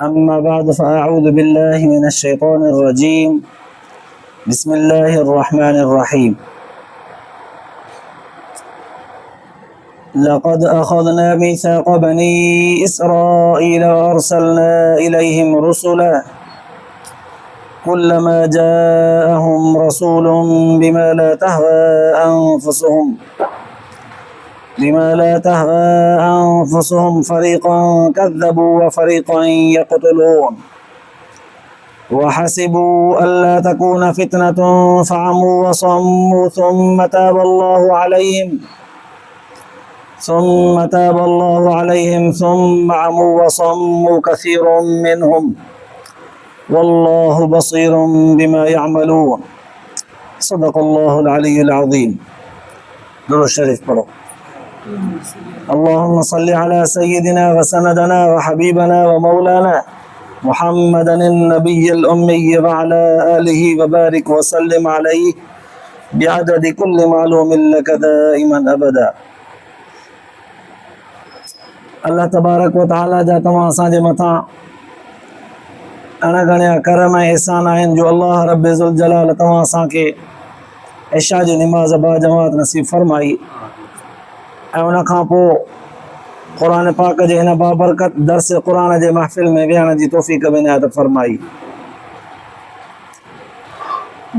أما بعد فأعوذ بالله من الشيطان الرجيم. بسم الله الرحمن الرحيم. لقد أخذنا ميثاق بني إسرائيل وأرسلنا إليهم رسلا كلما جاءهم رسول بما لا تهوى أنفسهم فريقا كذبوا وفريقا يقتلون وحسبوا ألا تكون فتنة فعموا وصموا ثم تاب الله عليهم ثم عموا وصموا كثير منهم والله بصير بما يعملون. صدق الله العلي العظيم. درود شريف پڑھو. اللهم صل على سيدنا وسندنا وحبيبنا ومولانا محمد النبي الأمي وعلى آله وبارك وسلم عليه بعدد كل معلوم لك دائما أبدا. अल्लाह तबारक व ताला जा तमाम असांजे मथां अणगणिया करम ऐं एहसान आहिनि जो अल्लाह रब ज़ुल जलाल तव्हां असांखे इशा जी निमाज़ बा जमात नसीब फरमाई ऐं उन खां पोइ क़ुरान पाक जे हिन बाबरकत दर्स क़ुरान जे महफ़िल में विहण जी तौफ़ीक़ बि इनायत फरमाई।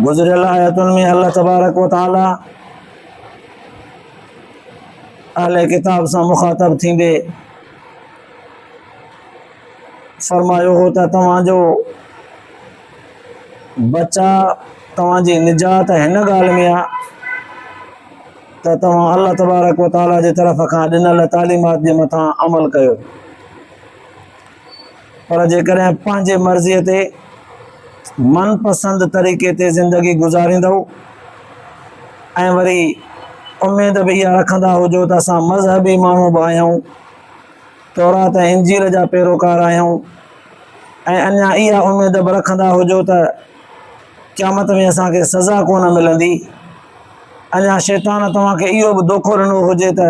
गुज़िरियल आयतुनि में अल्लाह तबारक व ताला अहले किताब सां मुख़ातब थींदे फरमायो हो त तव्हांजो बचा तव्हांजी निजात हिन ॻाल्हि में आहे त तव्हां अल्लाह तबारक व ताला जे तरफ़ खां ॾिनल तालीमात जे मथां अमल कयो। पर जेकॾहिं पंहिंजे मर्ज़ीअ ते मनपसंद तरीक़े ते ज़िंदगी गुज़ारींदव ऐं वरी उमेद बि इहा रखंदा हुजो त असां मज़हबी माण्हू बि आहियूं, तौरात ऐं इंजील जा पैरोकार आहियूं ऐं अञा इहा उमेद बि रखंदा हुजो त क़यामत में असांखे सज़ा कोन मिलंदी, अञा शैतान तव्हांखे इहो बि धोखो ॾिनो हुजे त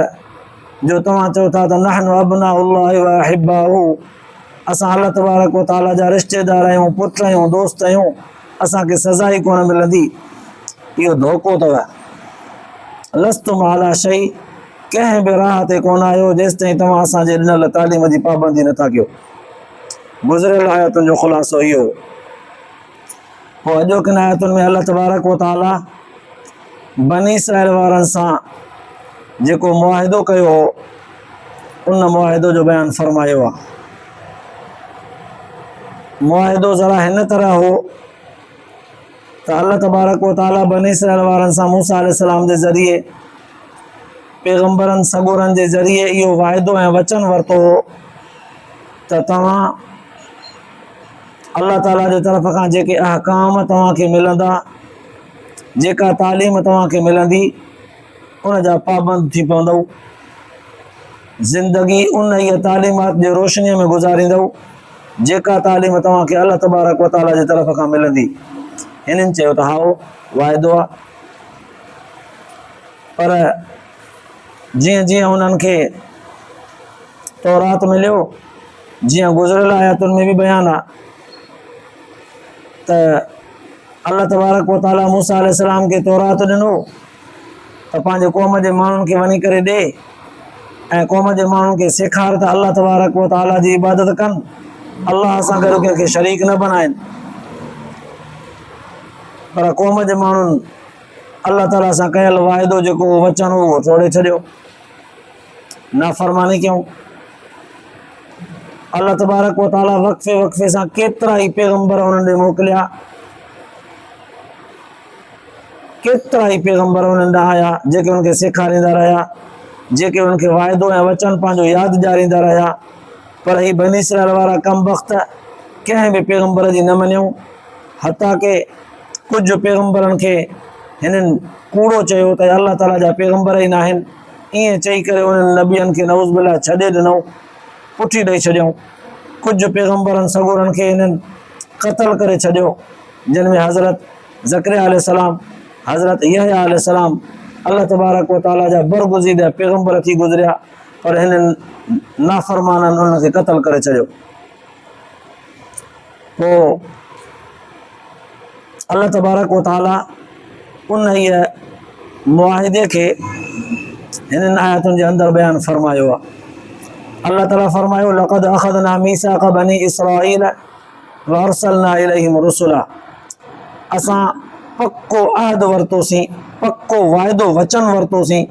जो तव्हां चओ था त नहनु अब्नाउल्लाह व अहिब्बाहु, असां अल्लाह तबारक व ताला जा रिश्तेदार आहियूं, पुट आहियूं, दोस्त आहियूं, असांखे सज़ा ई कोन मिलंदी। इहो धोखो अथव। लस्तुम अला शै, कंहिं बि राह ते कोन आहियो जेसिताईं तव्हां असांजे ॾिनल तालीम जी पाबंदी नथा कयो। गुज़िरियल आयतुनि जो ख़ुलासो इहो। पोइ अॼोकिन आयतुनि में अल्लाह तबारक व ताला बनी इसराइल वारनि सां जेको मुआहिदो कयो हो उन मुआहिदो जो बयानु फरमायो आहे। मुआहिदो ज़रा हिन तरह हो त अल्लाह तबारक व ताला बनी इसराइल वारनि सां मूसा अलैहिस्सलाम जे ज़रिए पैगंबरनि सॻोरनि जे ज़रिए इहो वाइदो ऐं वचन वरितो हो त तव्हां अल्लाह ताला जे तरफ़ खां जेके अहकाम तव्हांखे मिलंदा, जेका तालीम तव्हांखे मिलंदी, उन जा पाबंद थी पवंदव, ज़िंदगी उन इहा तालीमात जे रोशनीअ में गुज़ारींदव जेका तालीम तव्हांखे अल्लाह तबारक व ताला जे तरफ़ खां मिलंदी। हिननि चयो त हाओ वाइदो आहे। पर जीअं जीअं उन्हनि खे तौरात मिलियो, जीअं गुज़िरियल आयतुनि में बि बयानु आहे त अल्लाह तबारक व ताला मूसा अलैहिस्सलाम खे तौरात ॾिनो त पंहिंजे क़ौम जे माण्हुनि खे वञी करे ॾे ऐं क़ौम जे माण्हुनि खे सेखार त अल्लाह तबारक व ताला जी इबादत कनि, अल्लाह सां गॾु कंहिंखे शरीक न बणाइनि। पर क़ौम जे माण्हुनि अल्लाह ताला सां कयल वाइदो जेको वचन हो उहो तोड़े छॾियो, नाफ़रमानी कयूं। अल्लाह तबारक व ताला वक़फ़े वक़फ़े सां केतिरा ई पैगंबर उन्हनि ॾे मोकिलिया, केतिरा ई पैगंबर उन्हनि ॾांहुं आया जेके उनखे सेखारींदा रहिया, जेके उनखे वाइदो ऐं वचन पंहिंजो यादि ॾियारींदा रहिया। पर ही बनी इसराइल वारा कम वक़्त कंहिं बि पैगंबर जी न मञियूं, हता के कुझु पैगंबरनि खे हिननि कूड़ो चयो त अल्लाह ताला जा पैगंबर ई न आहिनि। ईअं चई करे उन्हनि नबियनि खे नऊज़ बिल्लाह छॾे ॾिनो, पुठी ॾेई छॾियऊं। कुझु पैगंबरनि सॻोरनि खे हिननि क़तल करे छॾियो, जिन में हज़रत ज़करिया अलैहिस्सलाम, हज़रत यहया अलैहिस्सलाम अल्लाह तबारक व ताला जा बरगुज़ीदा पैगंबर थी गुज़रिया। पर हिननि नाफ़रमाननि उनखे क़तल करे छॾियो। पोइ अल्लाह तबारक व तआला उन हीअ मुआहिदे खे हिननि आयतुनि जे अंदरि बयानु फरमायो आहे। अल्लाह ताला फरमायो लक़द अख़ज़ना मीसाक़ बनी इसराईल व अरसलना इलैहिम रुसुला। असां पक्को अहद वरितोसीं, पक्को वाइदो वचन वरितोसीं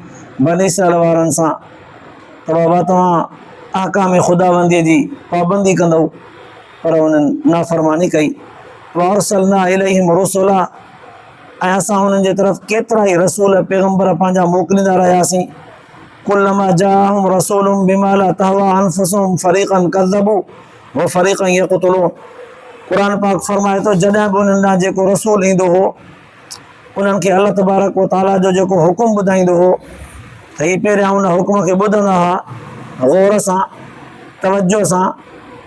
बनी इसराईल वारनि सां त बाबा तव्हां अहकाम ख़ुदाबंदीअ जी पाबंदी कंदव, पर उन्हनि नाफ़रमानी कई। व अरसलना इलैहिम रुसुला, ऐं असां हुननि जे तरफ़ केतिरा ई रसूल पैगम्बर पंहिंजा मोकिलींदा रहियासीं। कुल्लमा जाअहुम रसूलुम बिमा ला तहवा अनफुसुहुम फरीक़न कज़्ज़बू व फरीक़न यक़्तुलून। क़ुरान पाक फरमाए थो जॾहिं बि उन्हनि ॾांहुं जेको रसूल ईंदो हो, उन्हनि खे अल्लाह तबारक व तआला जो जेको हुकुम ॿुधाईंदो हो त हीअ पहिरियां उन हुकुम खे ॿुधंदा हुआ गौर सां, तवजो सां,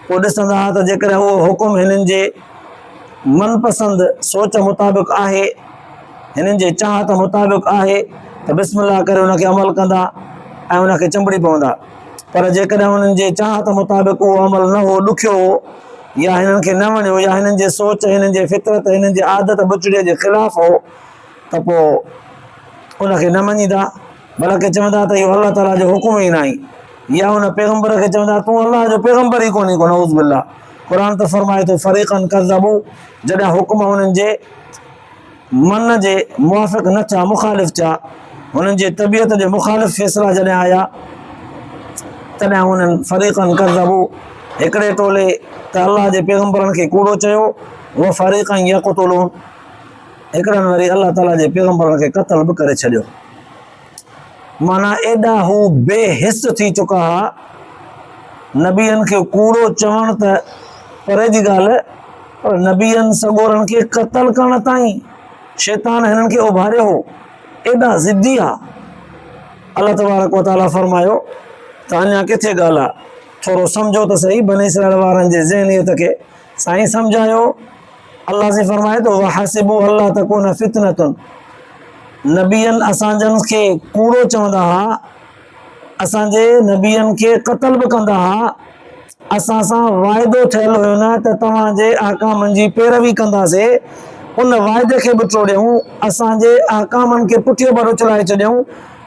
पोइ ॾिसंदा हुआ त जेकॾहिं उहो हुकुम हिननि जे मनपसंद सोच मुताबिक़ आहे, हिननि जे चाहत मुताबिक़ आहे त बिस्मिल्लाह करे उनखे अमल कंदा ऐं उनखे चंबड़ी पवंदा। पर जेकॾहिं उन्हनि जे चाहत मुताबिक़ उहो अमल न हो, ॾुखियो हो, या हिननि खे न वणियो, या हिननि जे सोच, हिननि जे फितरत, हिननि जे आदत बुचड़ीअ जे ख़िलाफ़ हो, त पोइ उनखे न मञींदा, बल्कि चवंदा त इहो अल्लाह ताला जो हुकुम ई न आहे, या हुन पैगम्बर खे चवंदा तूं अल्लाह जो पैगम्बर ई कोन्हे को, नऊज़ बिल्लाह। क़ुरान त फरमाए थो फरीक़न कज़्ज़बू, जॾहिं हुकुम हुननि जे मन जे मुवाफ़िक़ न थिया, मुख़ालिफ़ थिया, हुननि जे तबियत जे मुख़ालिफ़ फ़ैसिला जॾहिं आया, तॾहिं हुननि फरीक़न कज़्ज़बू, हिकिड़े टोले त अल्लाह जे पैगम्बरनि खे कूड़ो चयो, व फरीक़न यक़्तुलून, हिकिड़नि वरी अल्लाह ताला जे पैगम्बरनि खे क़तल बि करे छॾियो। माना एॾा हू बेहिस थी चुका हुआ, नबियनि खे कूड़ो चवण त परे जी ॻाल्हि, पर नबियनि सॻोरनि खे क़तल करण ताईं शैतान हिननि खे उभारियो हो, एॾा ज़िद्दी आहे। अल्लाह तबारक व तआला फरमायो त अञा किथे ॻाल्हि आहे, थोरो सम्झो त सही बनी इसराईल वारनि जे ज़हनियत खे। साईं सम्झायो, अल्लाह से फरमाए थो वहसिबू अल्ला तकून फितनतुन, नबियनि असांजनि खे कूड़ो चवंदा हुआ, असांजे नबियनि खे क़तल बि कंदा हुआ, असां सां वाइदो थियल हुयो न त तव्हांजे अहकामनि जी पैरवी कंदासीं, उन वाइदे खे बि टोड़ियऊं, असांजे अहकामनि खे पुठियो भर उछलाए छॾियऊं,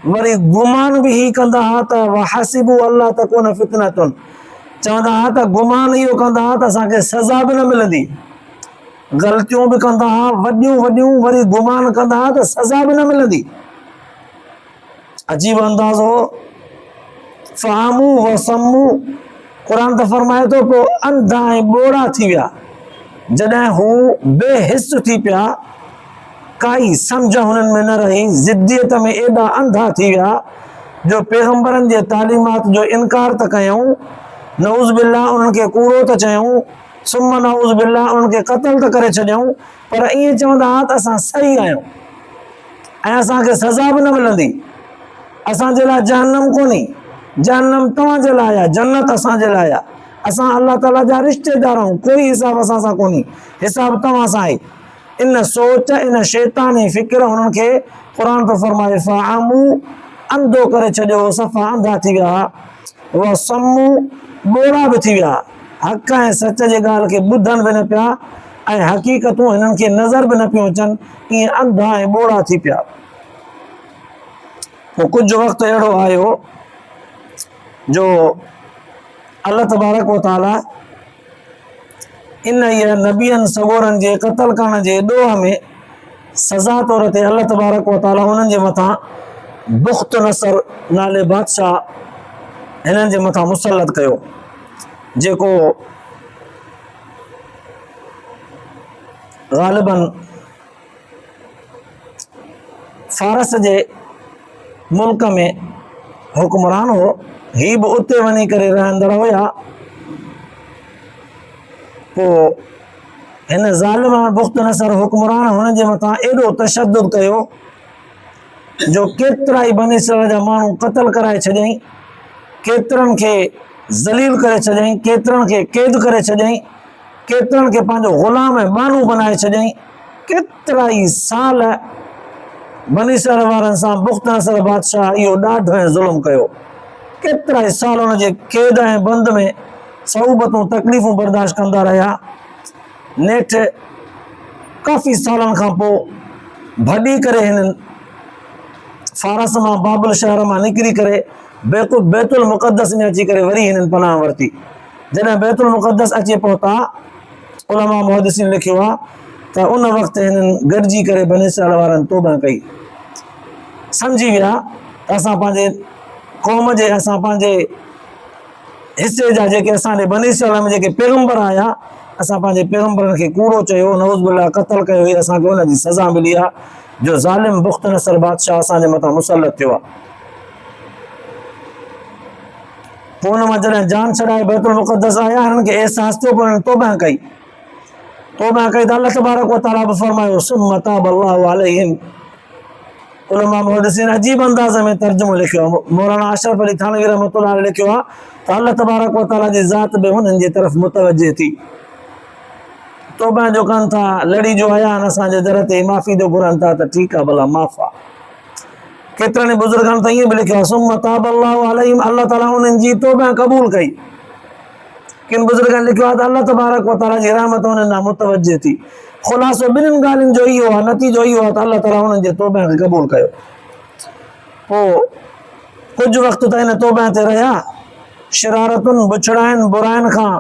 वरी गुमान बि ही कंदा हुआ त वहसिबू अल्ला तकून फितनतुन, चवंदा हुआ त गुमान इहो कंदा हुआ त असांखे सज़ा बि न मिलंदी, ग़लतियूं बि कंदा हुआ वॾियूं वॾियूं, वरी गुमान कंदा हुआ त सज़ा बि न मिलंदी। अजीब अंदाज़ो फ़हमू व सम्मू, क़ुरान त फरमाए थो पोइ अंधा ऐं ॿोड़ा थी विया, जॾहिं हू बेहिस थी पिया, काई सम्झ हुननि में न रही, ज़िद्दियत में एॾा अंधा थी विया जो पैगम्बरनि जे तालीमात जो इनकार त कयूं, नऊज़ बिल्लाह उन्हनि खे कूड़ो त चयूं, सुम्म नऊज़ बिल्लाह उन्हनि खे क़तल त करे छॾियऊं, पर ईअं चवंदा हुआ त असां सही आहियूं ऐं असांखे सज़ा बि न मिलंदी, असांजे लाइ जहन्नम कोन्हे, जहन्नम तव्हांजे लाइ आहे, जन्नत असांजे लाइ आहे, असां अल्लाह ताला जा रिश्तेदार आहियूं, कोई हिसाब असां सां कोन्हे, हिसाब तव्हां सां आहे। इन सोच, इन शैतानी फ़िक्र हुननि खे क़ुरान तो फरमाए फ़अमू, अंधो करे छॾियो, सफ़ा अंधा थी विया, व सम्मू, ॿोड़ा बि थी विया, हक़ ऐं सच जे ॻाल्हि खे ॿुधनि बि न पिया, ऐं हक़ीक़तूं हिननि खे नज़र बि न पियूं अचनि, ईअं अंधा ऐं ॿोड़ा थी पिया। पोइ कुझु वक़्तु अहिड़ो आयो जो अल्लाह तबारक व तआला इन इहा नबियनि सॻोरनि जे क़तल करण जे ॾोह में सज़ा तौर ते अल्लाह तबारक व तआला हुननि जे मथां बुख़्त नसर नाले बादशाह हिननि जे मथां मुसलत कयो, जेको ग़ालिबन फारस जे मुल्क में हुक्मरान हो, ही बि उते वञी करे रहंदड़ हुया। पोइ हिन ज़ालिम बुख़्त नसर हुक्मरान हुननि जे मथां एॾो तशद्दुद कयो जो केतिरा ई बनी इसराईल जा माण्हू क़तल कराए छॾियईं, केतिरनि खे ज़लील करे छॾियईं, केतिरनि खे क़ैद करे छॾियईं, केतिरनि खे पंहिंजो ग़ुलाम ऐं बानू बनाए छॾियईं, केतिरा ई साल बनी इसराईल वारनि सां बुख़्त नसर बादशाह इहो ॾाढो ऐं ज़ुल्म कयो। केतिरा ई साल हुन जे क़ैद ऐं बंद में सऊबतूं तकलीफ़ूं बर्दाश्त कंदा रहिया। नेठि काफ़ी सालनि खां पोइ भॼी करे हिननि फारस मां बाबुल शहर मां निकिरी करे बैतुल मुक़द्दस में अची करे वरी हिननि पनाह वरिती। जॾहिं बैतुल मुक़द्दस अची पहुता, उलमा मुहद्दिसीन लिखियो आहे त उन वक़्तु हिननि गॾिजी करे बनी इस्राईल वारनि तौबा कई। सम्झी विया त असां पंहिंजे क़ौम जे, असां पंहिंजे हिसे जा जेके असांजे बनी इस्राईल में जेके पैगंबर आया, असां पंहिंजे पैगंबरनि खे कूड़ो चयो, नऊज़ बिल्लाह क़त्ल कयो, हीअ असांखे उनजी सज़ा मिली आहे जो ज़ालिम बुख़्त नसर बादशाह असांजे मथां मुसलत थियो आहे। पोइ हुन मां जॾहिं जान छॾाए बैतुल मुक़द्दस आया, हिननि खे अहसास थियो, पोइ हिननि तौबा कई त अल्लाह तबारक व तआला बि फरमायो सुम्मा ताब अल्लाहु अलैहिम। उलमा मुहद्दिसीन अजीब अंदाज़ में तर्जुमो लिखियो आहे। मौलाना अशरफ अली थानवी रहमतुल्लाह अलैह लिखियो आहे त अल्लाह तबारक व तआला जी ज़ात बि हुननि जी तरफ़ मुतवज्जे थी। तौबा जो कनि था, लड़ी जो आया आहिनि असांजे दर ते, माफ़ी जो घुरनि था त ठीकु आहे, भला माफ़ आहे। केतिरनि बुज़ुर्गनि त ईअं बि लिखियो आहे सुम्मा ताब अल्लाहु अलैहिम, अल्लाह ताला उन्हनि जी तौबा क़बूल कई। किन बुज़ुर्गनि लिखियो आहे त अल्लाह तबारक व तआला जी रहमत उन्हनि ॾांहुं मुतवज्जे थी। ख़ुलासो ॿिन्हिनि ॻाल्हियुनि जो इहो आहे, नतीजो इहो आहे त अल्लाह ताला उन्हनि जे तौबा खे क़बूल कयो। पोइ कुझु वक़्तु त हिन तौबा ते रहिया, शरारतुनि बुछड़ाइनि बुराइनि खां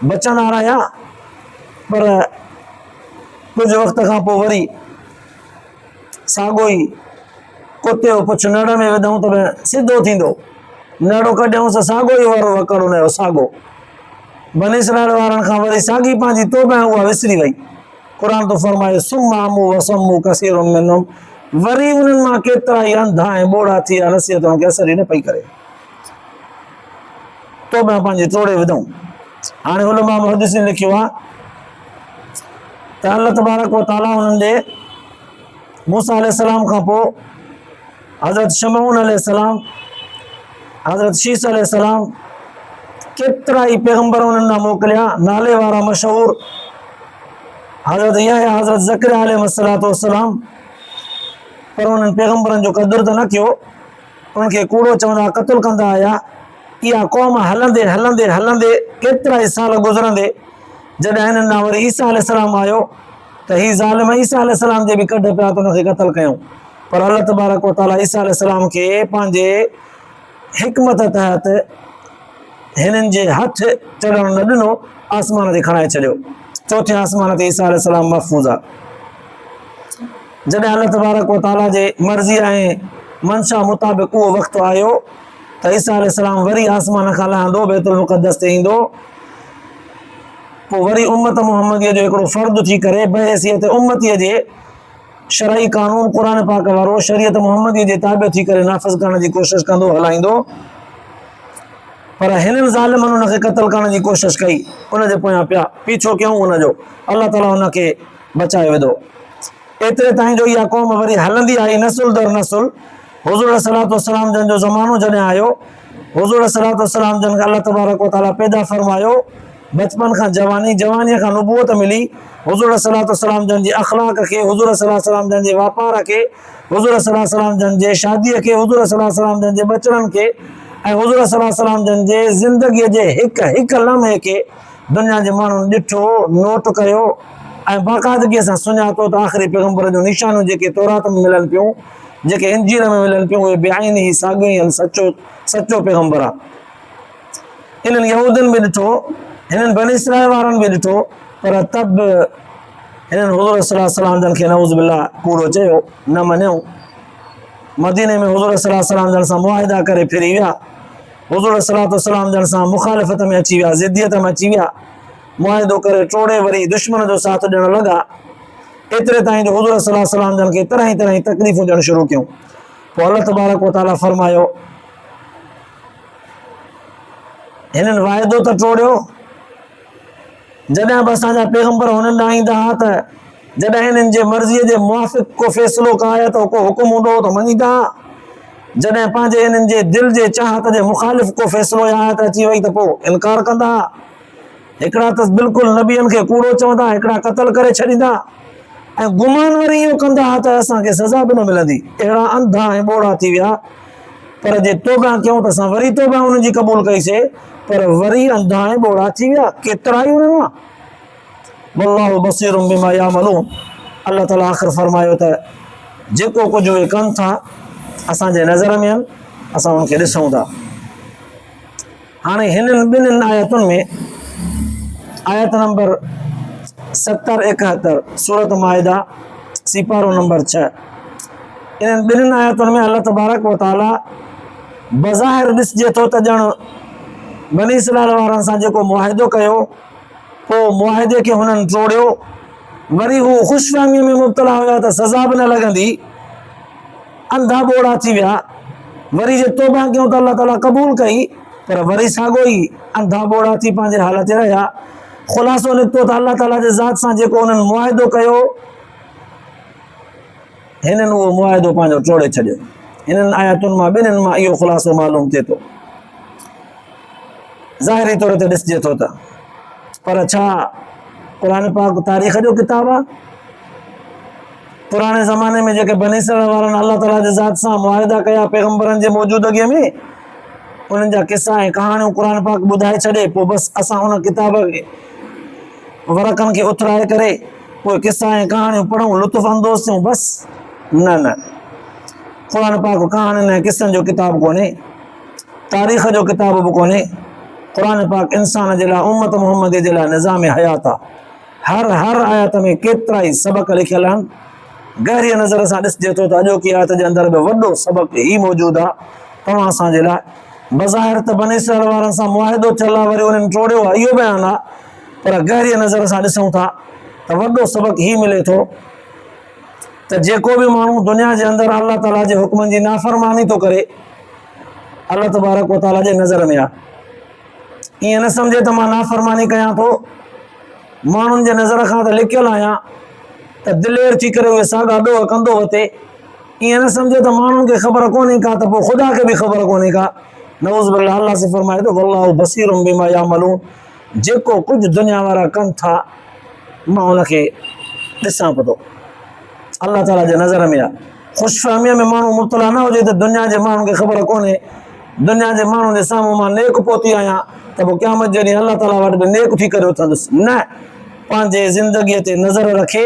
बचंदा रहिया, पर कुझु वक़्त खां पोइ वरी साॻियो ई कुते जो पुछ नड़ में विधऊं त सिधो थींदो, नड़ो कढियऊंसि साॻियो ई वारो वकड़ हुनजो साॻियो। बनी इस्राईल वारनि खां वरी साॻी पंहिंजी तौबा उहा विसरी वई। क़ुर तो फरमाए सुम्मा अमू वसम्मू कसीरुम मिनहुम, वरी उन्हनि मां केतिरा ई अंधा ऐं ॿोड़ा थी विया, नसीहत खे असर ई न पई करे, तौबा पंहिंजी तोड़े विधऊं। हाणे उलमा मुहद्दिसीन लिखियो आहे त अल्लाह तबारक व तआला हुननि जे मूसा अलैहिस्सलाम खां पोइ हज़रत शमऊन अलैहिस्सलाम, हज़रत शीस अलैहिस्सलाम, केतिरा ई पैगंबर उन्हनि ॾांहुं मोकिलिया, नाले वारा मशहूर हज़रत यहया, हज़रत ज़करिया अलैहिस्सलातु वस्सलाम, पर उन्हनि पैगंबरनि जो क़दुरु त न कयो, उन्हनि खे कूड़ो चवंदा, क़त्ल कंदा आया। इहा क़ौम हलंदे हलंदे हलंदे केतिरा ई साल गुज़रंदे जॾहिं हिननि ॾांहुं वरी ईसा अलैहिस्सलाम आयो त ही ज़ालिम ईसा अलैहिस्सलाम जे बि कढ पिया त उनखे क़त्ल कयूं, पर अल्लाह तबारक व तआला ईसा अलैहिस्सलाम खे पंहिंजे हिकमत तहत हिननि जे हथ चढ़ण न ॾिनो, आसमान ते खणाए छॾियो। चौथे आसमान ते ईसा अलैहिस्सलाम महफूज़ आहे। जॾहिं अल्लाह तबारक व तआला जे मर्ज़ी ऐं मंशा मुताबिक़ उहो वक़्तु आयो त ईसा अलैहिस्सलाम वरी आसमान खां लहंदो, बैतुल मुक़द्दस ते ईंदो, पोइ वरी उम्मत मुहम्मदीअ जो हिकिड़ो फ़र्द थी करे बहैसियत उम्मतीअ जे शरई कानून क़ुर पाक वारो शरीयत मुहम्मदीअ जे ताबे थी करे नाफ़िज़ करण जी कोशिशि कंदो, हलाईंदो। पर हिननि ज़ालिमनि हुनखे क़त्ल करण जी कोशिशि कई, उनजे पोयां पिया पीछो कयूं उनजो, अल्लाह ताला हुनखे बचाए विधो। एतिरे ताईं जो इहा क़ौम वरी हलंदी आई नसुल दर नसुल। हुज़ूर सलातो सलाम जन जो ज़मानो जॾहिं आयो, हुज़ूर सलातो सलाम जन खे अल्लाह तबारक व तआला पैदा फरमायो, बचपन खां जवानी, जवानीअ खां नुबूअत मिली, हुज़ूर सलातो सलाम जन जे अख़लाक़ खे, हुज़ूर सलातो सलाम जन जे वापार खे, हुज़ूर सलातो सलाम जन जे शादीअ खे, हुज़ूर सलातो सलाम जन जे बचड़नि खे ऐं हुज़ूर सलातो सलाम जन जे ज़िंदगीअ जे हिकु हिकु लम्हे खे दुनिया जे माण्हुनि ॾिठो, नोट कयो ऐं बाक़ाइदगीअ सां सुञातो त आख़िरी पैगंबर जूं निशानियूं जेके तौरात में मिलनि पियूं, जेके इंजील में मिलनि पियूं, उहे बेआइन ई साॻियूं ई आहिनि, सचो पैगंबर आहे। इन्हनि यहूदियुनि बि ॾिठो, हिननि बनी इस्राईल वारनि बि ॾिठो, पर तब हिननि हुज़ूर सलातो सलाम जन खे नऊज़ बिल्लाह कूड़ो चयो, न मञियो। मदीने में हुज़ूर सलातो सलाम जन सां मुआहिदा करे फिरी विया, हुज़ूर सलातो सलाम जन सां मुखालिफ़त में अची विया, ज़िद्दियत में अची विया, मुआहिदो करे टोड़े वरी दुश्मन जो साथ ॾियणु लॻा। एतिरे ताईं जो हुज़ूर सलातो सलाम जन खे तरह तरह तकलीफ़ूं ॾियणु शुरू कयूं। पोइ अल्लाह तबारक व तआला फरमायो, हिननि वाइदो त टोड़ियो, जॾहिं बि असांजा पैगंबर हुननि ॾांहुं ईंदा हुआ त जॾहिं हिननि जे मर्ज़ीअ जे मुआफ़िक़ को फ़ैसिलो कया त को हुकुम हूंदो त मञीदा, जॾहिं पंहिंजे हिननि जे दिलि जे चाहत जे मुखालिफ़ को फ़ैसिलो आयत अची वई त पोइ इनकार कंदा। हिकिड़ा त बिल्कुलु नबियनि खे कूड़ो चवंदा, हिकिड़ा क़त्ल करे छॾींदा ऐं गुमान वरी इहो कंदा त असांखे सज़ा बि न मिलंदी। अहिड़ा अंधा ऐं ॿोड़ा थी विया त पर जे तौबा कयूं त असां वरी तौबा उन जी क़बूल कईसीं पर वरी अंधा ऐं ॿोड़ा थी विया केतिरा ई उन्हनि मां वल्लाहु बसीरुम बिमा यामलून अल्लाह ताला आख़िर फरमायो त जेको कुझु उहे कनि था असांजे नज़र में आहिनि असां उनखे ॾिसूं था। हाणे हिननि ॿिन्हिनि आयतुनि में आयत नंबर 70-71 सूरत माइदा सिपारो नंबर 6 इन्हनि ॿिन्हिनि आयतुनि में अल्लाह तबारक व तआला बज़ाहिर ॾिसजे थो त ॼण बनी इस्राईल वारनि सां जेको मुआहिदो कयो पोइ मुआहिदे खे हुननि टोड़ियो वरी हू ख़ुशफ़हमीअ में मुब्तला हुया त सज़ा बि न लॻंदी अंधा ॿोड़ा थी विया वरी जे तौबा कयूं त अल्लाह ताला क़बूल कई पर वरी साॻियो ई अंधा ॿोड़ा थी पंहिंजे हालत ते रहिया। ख़ुलासो निकितो त अल्लाह ताला जे ज़ात सां जेको उन्हनि मुआहिदो कयो हिननि उहो मुआहिदो पंहिंजो टोड़े छॾियो। हिननि आयतुनि मां ॿिन्हिनि मां इहो ख़ुलासो मालूम थिए थो ज़ाहिरी तौर ते ॾिसिजे थो त पर छा क़ुरान पाक तारीख़ जो किताबु आहे? पुराणे ज़माने में जेके बनी इस्राईल वारनि अल्लाह ताला जे ज़ात सां मुआहिदा कया पैगम्बरनि जे मौजूदगीअ में उन्हनि जा किस्सा ऐं कहाणियूं क़ुरान पाक ॿुधाए छॾे पोइ बसि असां हुन किताब खे वरक़नि खे उथराए करे पोइ किस्सा ऐं कहाणियूं पढ़ूं लुत्फ़ अंदोज़ थियूं बसि न क़ुरान पाक कहाणियुनि ऐं किस्सनि जो किताबु कोन्हे तारीख़ जो किताब बि कोन्हे। क़ुरान पाक इंसान जे लाइ उम्मत मुहम्मद जे लाइ निज़ाम हयात आहे। हर आयत में केतिरा ई सबक़ लिखियल आहिनि। गहरीअ नज़र सां ॾिसिजे थो त अॼोकी आयत जे अंदरि बि वॾो सबक़ ई मौजूदु आहे तव्हां असांजे लाइ। बज़ाहिर त बनी इस्राईल वारनि सां मुआहिदो थियल आहे वरी उन्हनि टोड़ियो आहे इहो बयानु आहे पर गहरीअ नज़र सां ॾिसूं था त वॾो सबक़ ई मिले थो त जेको बि माण्हू दुनिया जे अंदरि अल्लाह ताला जे हुक्मनि जी नाफ़रमानी थो करे अल्लाह तबारक व तआला जे नज़र में आहे। ईअं न सम्झे त मां नाफ़रमानी कयां थो माण्हुनि जे नज़र खां त लिकियल आहियां त दिलेर थी करे उहे साॻा ॾोह कंदो वते ईअं न सम्झे त माण्हुनि खे ख़बर कोन्हे का त पोइ ख़ुदा खे बि ख़बर कोन्हे का नऊज़ बिल्लाह। अल्लाह से फरमाए थो वल्लाहु बसीरुम बिमा यामलून जेको कुझु दुनिया वारा कनि था मां उनखे ॾिसां पियो थो अल्लाह ताला जे नज़र में आहे। ख़ुशफ़हमीअ में माण्हू मुब्तला न हुजे त दुनिया जे माण्हुनि खे ख़बर कोन्हे दुनिया जे माण्हुनि जे साम्हूं मां नेक पहुती आहियां त पोइ क़यामत जॾहिं अल्लाह ताला वटि बि नेक थी करे उथंदुसि न पंहिंजे ज़िंदगीअ ते नज़र रखे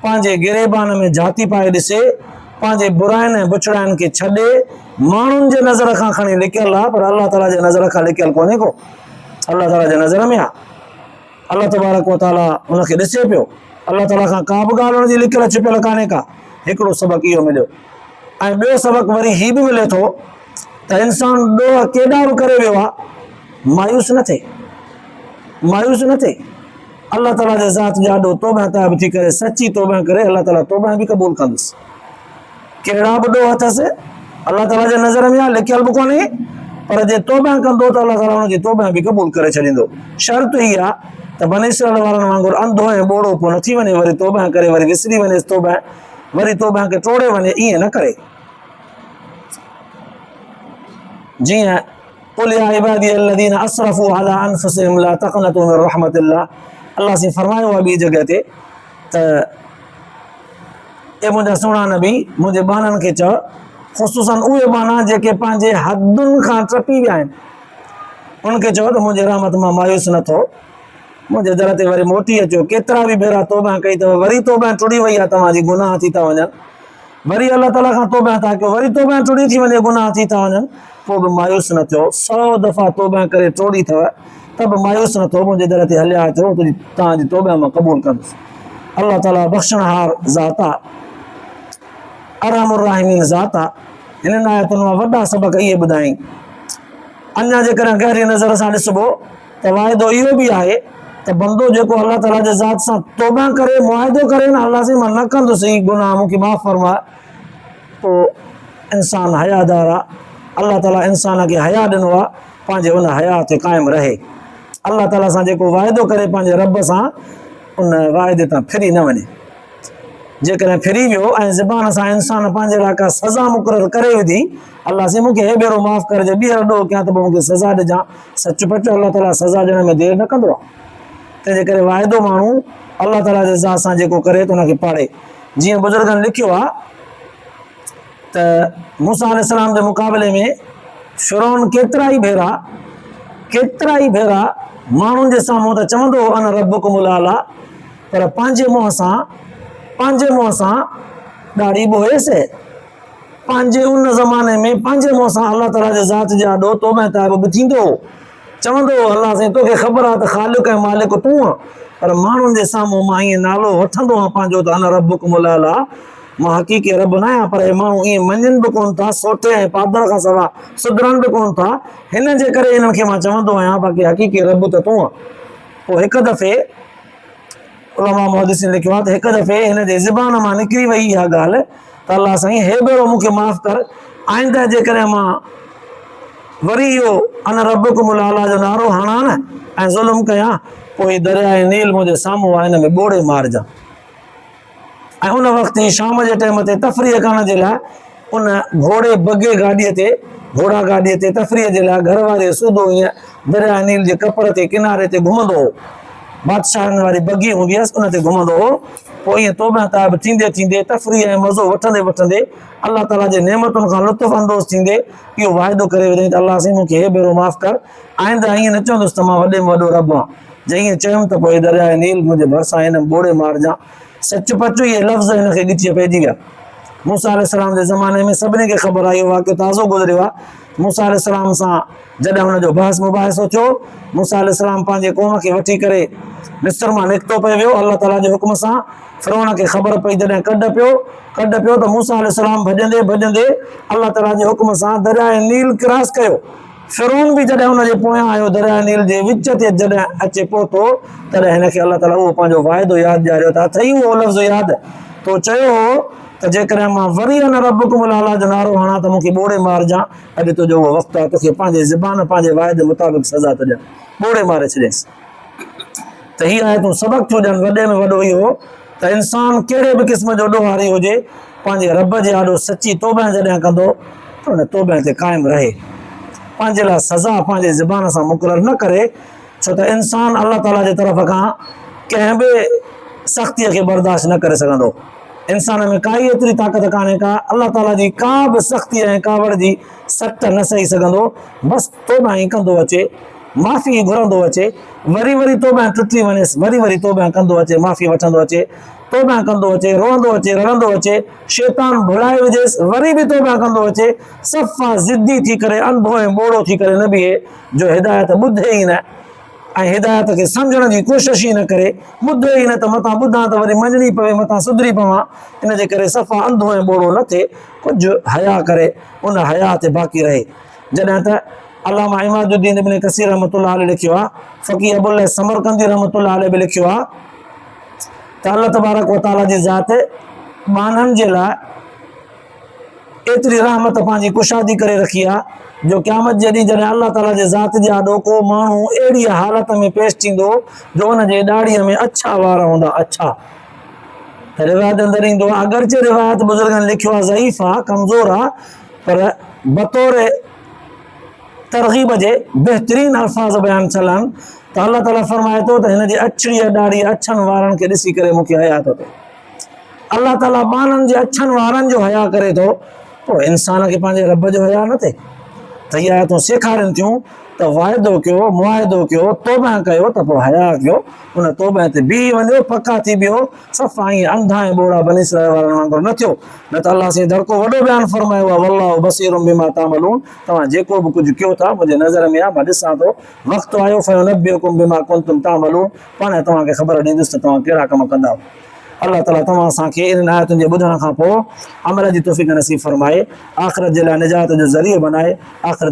पंहिंजे गिरेबान में जाती पाए ॾिसे पंहिंजे बुराइनि ऐं बुछड़ाइनि खे छॾे माण्हुनि जे नज़र खां खणी लिकियल आहे पर अल्लाह ताला जे नज़र खां लिकियल कोन्हे को अल्लाह ताला जे नज़र में आहे। अल्लाह तबारक व तआला हुनखे ॾिसे पियो अल्लाह ताला खां का बि ॻाल्हि हुनजी लिकियल छिपियल कान्हे का। हिकिड़ो सबक़ इहो मिलियो ऐं ॿियो सबक़ वरी हीउ बि मिले थो त इंसान ॾोह केॾा बि करे वियो आहे मायूस न थिए अल्लाह ताला जे ज़ात जा ॾोह तौबा ताब थी करे सची तौबा करे अल्लाह ताला तौबा बि क़बूल कंदुसि। कहिड़ा बि ॾोह अथसि अल्लाह ताला जे नज़र में आहे लिकियल बि कोन्हे पर जे तौबा कंदो त अल्लाह ताला हुनजी तौबा बि क़बूल करे छॾींदो। शर्त ई आहे त बनी इस्राईल वारनि वांगुरु अंधो ऐं ॿोड़ो पोइ न थी वञे वरी तौबा करे वरी विसरी वञेसि तौबा वरी तौबा खे टोड़े वञे ईअं न करे। जीअं कुल या इबादी अल्लज़ीना असरफू अला अनफुसिहिम ला तक़नतू मिन रहमतिल्लाह अल्लाह से फरमायो आहे ॿी जॻह ते त ए मुंहिंजा सुहिणा नबी मुंहिंजे बाननि खे चओ ख़ुसूसन उहे बाना जेके पंहिंजे हदुनि खां टपी विया आहिनि उनखे चओ त मुंहिंजे रहमत मां मायूस न थियो मुंहिंजे दर ते वरी मोटी अचो। केतिरा बि भेरा तौबा कई अथव वरी तौबा टुड़ी वई आहे तव्हांजी गुनाह थी था वञनि वरी अल्लाह ताला खां तौबा था कयो वरी तौबा टुड़ी थी वञे गुनाह थी था वञनि पोइ बि मायूस न थियो। 100 दफ़ा तौबा करे टोड़ी अथव त बि मायूस न थियो मुंहिंजे दर ते हलिया अचो तव्हांजी तौबा मां क़बूल कंदुसि। अल्लाह ताला बख़्शणहार ज़ात आहे अरहमुर राहिमीन ज़ात आहे। हिननि आयतुनि मां वॾा सबक़ इहे ॿुधाई। अञा जेकॾहिं गहरी नज़र सां ॾिसबो त वाइदो इहो बि आहे त बंदो जेको अल्लाह ताला जे ज़ात सां तौबा करे मुआहिदो करे न अल्लाह से मां न कंदुसि ही गुनाह मूंखे माफ़ फरमाए पोइ इंसान हयादार आहे। अल्लाह ताला इंसान खे हया ॾिनो आहे पंहिंजे उन हया ते क़ाइमु रहे। अल्लाह ताला सां जेको वाइदो करे पंहिंजे रब सां उन वाइदे तां फिरी न वञे। जेकॾहिं फिरी वियो ऐं ज़बान सां इंसान पंहिंजे लाइ का सज़ा मुक़ररु करे विधी अल्लाह से मूंखे हे भेरो माफ़ करिजे ॿीहर ॾोह कयां त पोइ मूंखे सज़ा ॾिजां सच पचो अल्लाह ताला सज़ा ॾियण में देरि न कंदो आहे। तंहिंजे करे वाइदो माण्हू अल्लाह ताला जे ज़ात सां जेको करे त उनखे पाड़े। जीअं बुज़ुर्गनि लिखियो आहे मूसा अलैहिस्सलाम के मुकाबले में फिरौन केतिरा ई भेरा माण्हुनि जे साम्हूं त चवंदो हो अन रब्बुकुमुल आला, पर पंहिंजे मुंहं सां ॾाढी बोएसि। पंहिंजे उन ज़माने में पंहिंजे मुंहं सां अलाह ताला जे ज़ात जे आॾो तौबा ताइब बि थींदो हो, चवंदो हो अलाह साईं तोखे ख़बर आहे त ख़ालिक़ ऐं मालिक तूं आहे, पर माण्हुनि जे साम्हूं मां ईअं नालो वठंदो आहियां पंहिंजो त अन रब्बुकुमुल आला, मां हक़ीक़ी रब न आहियां, पर हे माण्हू ईअं मञनि बि कोन था, सोटे ऐं पादर खां सवाइ सुधरनि बि कोन था, हिन जे करे हिननि खे मां चवंदो आहियां बाक़ी हक़ीक़ी रब त तूं आहे। पोइ हिकु दफ़े उलमा मुहद्दिसीन लिखियो आहे त हिकु दफ़े हिन जे ज़बान मां निकिरी वई इहा ॻाल्हि त अलाह साईं हे भेरो मूंखे माफ़ कर, आईंदा जेकॾहिं मां वरी इहो अन रब्बुकुमुल आला जो नारो हणां न ऐं ज़ुल्म कयां, पोइ दरियाए नील मुंहिंजे साम्हूं आहे, हिन में ॿोड़े मारजां। ऐं उन वक़्तु ई शाम जे टाइम ते तफ़रीह करण जे लाइ उन घोड़ा गाॾीअ ते तफ़रीह जे लाइ घर वारे सूदो ईअं दरिया नील जे कपर ते किनारे ते घुमंदो हो, बादशाहनि वारी बगी हूंदी हुअसि उन ते घुमंदो हो। पोइ ईअं तौबा ताइब थींदे थींदे तफ़रीह ऐं मज़ो वठंदे वठंदे अलाह ताला जे नेमतुनि खां लुत्फ़ अंदोज़ थींदे इहो वाइदो करे विधईं त अलाह साईं मूंखे हे भेरो माफ़ कर, आईंदा ईअं न चवंदुसि त मां वॾे में वॾो रब आहियां। जंहिं ईअं चयुमि त पोइ दरियाए नील मुंहिंजे भरिसां हिन ॿोड़े मारजां। सच पच इहे लफ़्ज़ हिनखे ॻिची पइजी विया। मूसा अलैहिस्सलाम जे ज़माने में सभिनी खे ख़बर आहे, इहो वाक़ियो ताज़ो गुज़रियो आहे। मूसा अलैहिस्सलाम सां जॾहिं हुनजो बहस मुबाहिसो थियो, मूसा अलैहिस्सलाम पंहिंजे क़ौम खे वठी करे मिस्र मां निकितो पियो वियो अलाह ताला जे हुक्म सां। फिरौन खे ख़बर पई जॾहिं कढ पियो त मूसा अलैहिस्सलाम भॼंदे भॼंदे अलाह ताला जे हुक्म सां दरियाए नील क्रॉस कयो। फिरौन बि जॾहिं हुनजे पोयां आयो, दरिया नील जे विच ते जॾहिं अचे पहुतो, तॾहिं हिनखे अलाह ताला उहो पंहिंजो वाइदो यादि ॾियारियो त अथई उहो लफ़्ज़ यादि, तो चयो हो त जेकॾहिं मां वरी अन रब्बुकुमुल आला जो नारो हणां त मूंखे ॿोड़े मारजां। अॼु तुंहिंजो उहो वक़्तु आहे, तोखे पंहिंजे ज़बान पंहिंजे वाइदे मुताबिक़ सज़ा थो ॾियां, ॿोड़े मारे छॾियसि। त हीअ आहे तूं सबक़ु थो ॾियनि वॾे में वॾो इहो त इंसानु कहिड़े बि क़िस्म जो ॾोहारी हुजे, पंहिंजे रब जे आॾो सची तौबा जॾहिं कंदो त हुन तौबा ते क़ाइमु रहे, पंहिंजे लाइ सज़ा पंहिंजे ज़बान सां मुक़ररु न करे। छो त इंसानु अलाह ताला जे तरफ़ खां कंहिं बि सख़्तीअ खे बर्दाश्त न करे सघंदो। इंसान में काई एतिरी ताक़त कान्हे का अलाह ताला जी का बि सख़्ती ऐं कावड़ जी सख़्त न सही सघंदो। बसि तौबा ई कंदो अचे, माफ़ी घुरंदो अचे, वरी वरी तौबा टुटी वञेसि, वरी वरी तौबा कंदो अचे, माफ़ी वठंदो अचे, तौबा कंदो अचे, रोअंदो अचे, रड़ंदो अचे, शैतान भुलाए विझेसि, वरी बि तौबा कंदो अचे, सफ़ा ज़िद्दी थी करे अंधो ऐं ॿोड़ो थी करे न बीहे, जो हिदायत ॿुधे ई न ऐं हिदायत खे सम्झण जी कोशिशि ई न करे, ॿुधे ई न त मथां ॿुधां त वरी मञणी पवे, मथां सुधरी पवां। इन जे करे सफ़ा अंधो ऐं ॿोड़ो न थिए, कुझु हया करे उन हया ते बाक़ी रहे। जॾहिं त अल्लामा इमादुद्दीन इब्न कसीर रहमतुल्लाह अलैह लिखियो आहे, फ़क़ीह अबुल समरकंदी रहमतुल्लाह अलैह बि लिखियो आहे त अल्लाह तबारक व तआला जी ज़ात माननि जे लाइ एतिरी रहमत पंहिंजी कुशादी करे रखी आहे जो क़यामत जे ॾींहुं जॾहिं अल्लाह ताला जे ज़ात जे आॾो को माण्हू अहिड़ी हालत में पेश थींदो जो हुनजे ॾाढ़ीअ में अछा वार हूंदा, अछा त रिवायत अंदरि ईंदो आहे, अगरचे रिवायत बुज़ुर्गनि लिखियो आहे ज़ईफ़ आहे, कमज़ोर आहे, पर बतौर तरग़ीब जे बहितरीन अल्फाज़ बयान थियल आहिनि त अल्लाह ताला फरमाए थो त हिन जी अछड़ीअ ॾाढ़ी अछनि वारनि खे ॾिसी करे मूंखे हया थो थिए। अल्लाह ताला ॿारनि जे अछनि वारनि जो हया करे थो, पोइ इंसान खे पंहिंजे रब जो हया न थिए। त इहा आयतूं सेखारनि थियूं त वाइदो कयो, मुआइदो कयो, तौबा कयो त पोइ हया कयो, उन तौबा ते बीही वञो, पका थी वियो, सफ़ा ईअं अंधा ऐं ॿोड़ा बनी इसराईल वारनि वांगुरु न थियो। न त अल्लाह साईं दड़को वॾो बयानु फरमायो आहे, वल्लाहु बसीरुम बिमा तामलून, तव्हां जेको बि कुझु कयो था मुंहिंजे नज़र में आहे, मां ॾिसां थो। वक़्तु आयो फयुनब्बिउकुम बिमा कुंतुम तामलून, पाण तव्हांखे ख़बर ॾींदुसि त तव्हां कहिड़ा कम कंदा। अल्लाह ताला तव्हां असांखे इन आयतुनि जे ॿुधण खां पोइ अमल जी तौफ़ीक़ नसीब फरमाए, आख़िरत जे लाइ निजात जो ज़रियो बनाए, आख़िरत